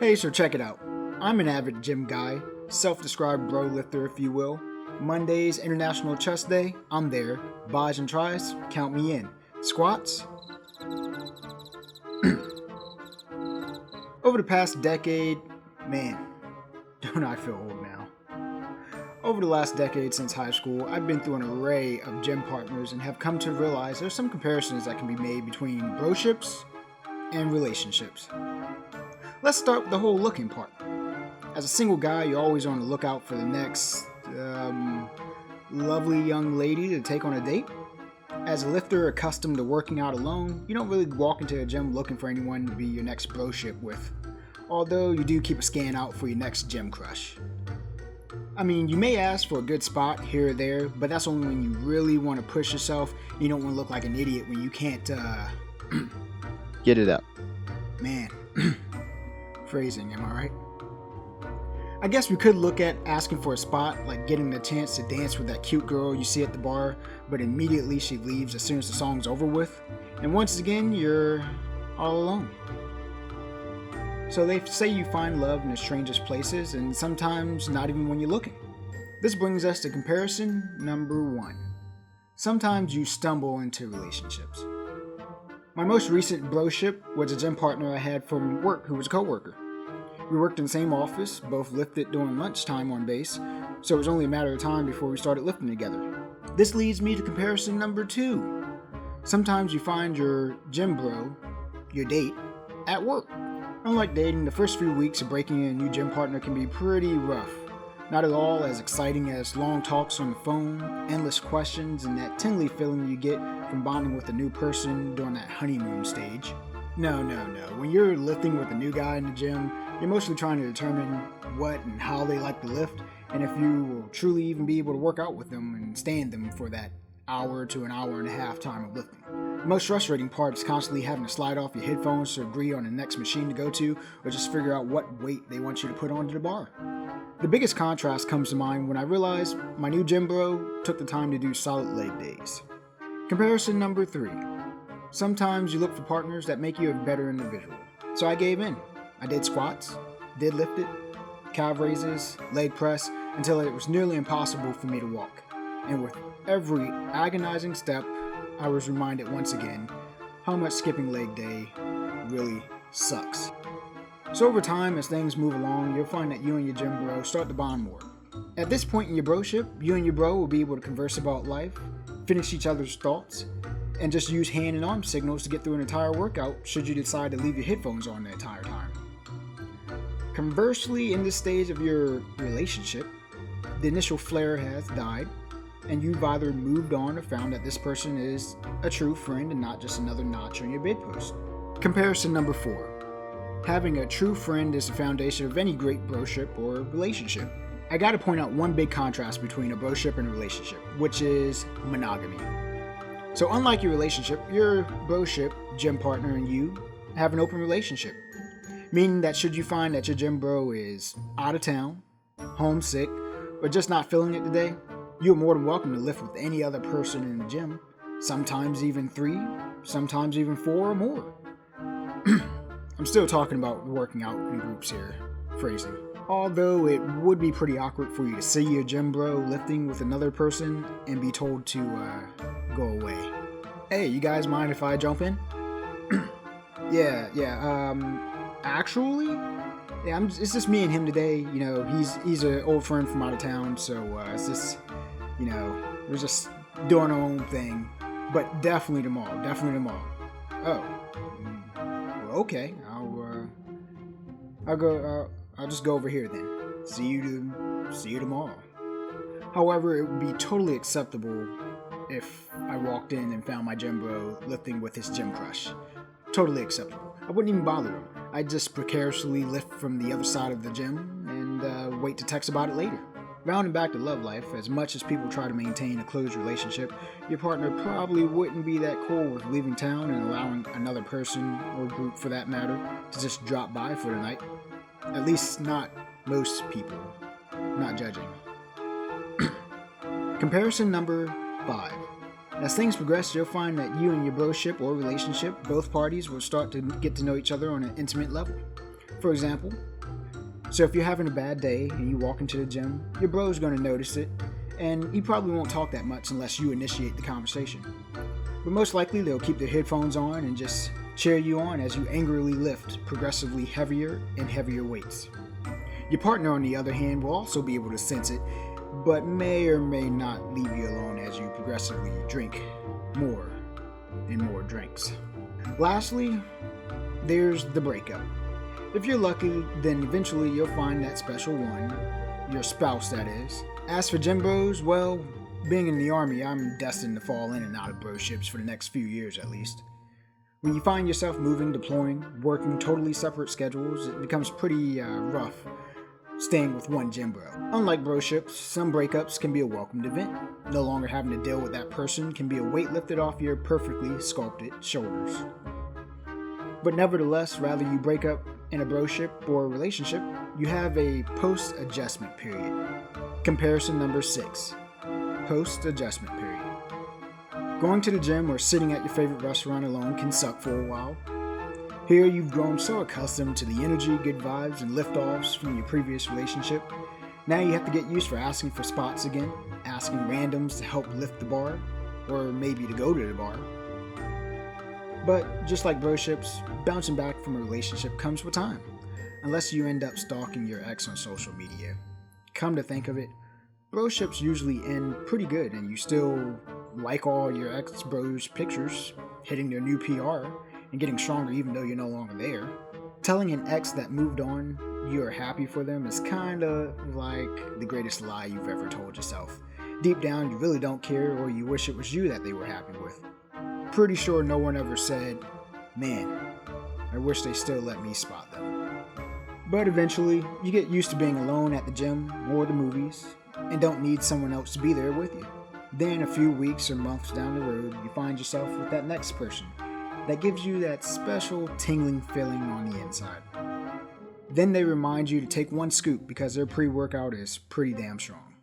Hey, so check it out. I'm an avid gym guy, self-described bro lifter if you will. Mondays, International Chest Day, I'm there. Bis and tries, count me in. Squats? Over the past decade, man, don't I feel old now. Over the last decade since high school, I've been through an array of gym partners and have come to realize there's some comparisons that can be made between broships and relationships. Let's start with the whole looking part. As a single guy, you're always on the lookout for the next lovely young lady to take on a date. As a lifter accustomed to working out alone, you don't really walk into a gym looking for anyone to be your next broship with, although you do keep a scan out for your next gym crush. I mean, you may ask for a good spot here or there, but that's only when you really want to push yourself. You don't want to look like an idiot when you can't, Get it up. Man, phrasing, am I right? I guess we could look at asking for a spot, like getting the chance to dance with that cute girl you see at the bar, but immediately she leaves as soon as the song's over with, and once again, you're all alone. So they say you find love in the strangest places, and sometimes not even when you're looking. This brings us to comparison number 1. Sometimes you stumble into relationships. My most recent broship was a gym partner I had from work who was a coworker. We worked in the same office, both lifted during lunchtime on base, so it was only a matter of time before we started lifting together. This leads me to comparison number 2. Sometimes you find your gym bro, your date, at work. Unlike dating, the first few weeks of breaking in a new gym partner can be pretty rough. Not at all as exciting as long talks on the phone, endless questions, and that tingly feeling you get from bonding with a new person during that honeymoon stage. No. When you're lifting with a new guy in the gym, you're mostly trying to determine what and how they like to lift, and if you will truly even be able to work out with them and stand them for that hour to an hour and a half time of lifting. The most frustrating part is constantly having to slide off your headphones to agree on the next machine to go to, or just figure out what weight they want you to put onto the bar. The biggest contrast comes to mind when I realized my new gym bro took the time to do solid leg days. Comparison number 3. Sometimes you look for partners that make you a better individual. So I gave in. I did squats, deadlifted, calf raises, leg press, until it was nearly impossible for me to walk. And with every agonizing step, I was reminded once again how much skipping leg day really sucks. So over time, as things move along, you'll find that you and your gym bro start to bond more. At this point in your broship, you and your bro will be able to converse about life, finish each other's thoughts, and just use hand and arm signals to get through an entire workout should you decide to leave your headphones on the entire time. Conversely, in this stage of your relationship, the initial flare has died, and you've either moved on or found that this person is a true friend and not just another notch on your bedpost. Comparison number 4. Having a true friend is the foundation of any great broship or relationship. I gotta point out one big contrast between a broship and a relationship, which is monogamy. So unlike your relationship, your broship, gym partner, and you have an open relationship. Meaning that should you find that your gym bro is out of town, homesick, or just not feeling it today, you're more than welcome to lift with any other person in the gym, sometimes even 3, sometimes even 4 or more. I'm still talking about working out in groups here, phrasing. Although it would be pretty awkward for you to see your gym bro lifting with another person and be told to go away. Hey, you guys mind if I jump in? Actually, it's just me and him today. You know, he's an old friend from out of town, so it's just, we're just doing our own thing. But definitely tomorrow. Oh, well, okay. I'll just go over here then. See you tomorrow. However, it would be totally acceptable if I walked in and found my gym bro lifting with his gym crush. Totally acceptable. I wouldn't even bother him. I'd just precariously lift from the other side of the gym and wait to text about it later. Rounding back to love life, as much as people try to maintain a close relationship, your partner probably wouldn't be that cool with leaving town and allowing another person, or group for that matter, to just drop by for the night. At least not most people. Not judging. Comparison number 5. As things progress, you'll find that you and your broship or relationship, both parties will start to get to know each other on an intimate level. For example, So if you're having a bad day and you walk into the gym, your bro's gonna notice it, and he probably won't talk that much unless you initiate the conversation. But most likely they'll keep their headphones on and just cheer you on as you angrily lift progressively heavier and heavier weights. Your partner, on the other hand, will also be able to sense it, but may or may not leave you alone as you progressively drink more and more drinks. Lastly, there's the breakup. If you're lucky, then eventually you'll find that special one, your spouse that is. As for gym bros, well, being in the army, I'm destined to fall in and out of bro ships for the next few years at least. When you find yourself moving, deploying, working totally separate schedules, it becomes pretty rough staying with one gym bro. Unlike bro ships, some breakups can be a welcomed event. No longer having to deal with that person can be a weight lifted off your perfectly sculpted shoulders. But nevertheless, rather you break up in a bro ship or relationship, you have a post-adjustment period. Comparison number 6. Post-adjustment period. Going to the gym or sitting at your favorite restaurant alone can suck for a while. Here you've grown so accustomed to the energy, good vibes, and liftoffs from your previous relationship. Now you have to get used for asking for spots again, asking randoms to help lift the bar, or maybe to go to the bar. But just like bro ships, bouncing back from a relationship comes with time, unless you end up stalking your ex on social media. Come to think of it, bro ships usually end pretty good and you still like all your ex-bros' pictures, hitting their new PR, and getting stronger even though you're no longer there. Telling an ex that moved on you're happy for them is kinda like the greatest lie you've ever told yourself. Deep down you really don't care, or you wish it was you that they were happy with. Pretty sure no one ever said, "Man, I wish they still let me spot them." But eventually you get used to being alone at the gym or the movies and don't need someone else to be there with you. Then a few weeks or months down the road, you find yourself with that next person that gives you that special tingling feeling on the inside. Then they remind you to take one scoop because their pre-workout is pretty damn strong.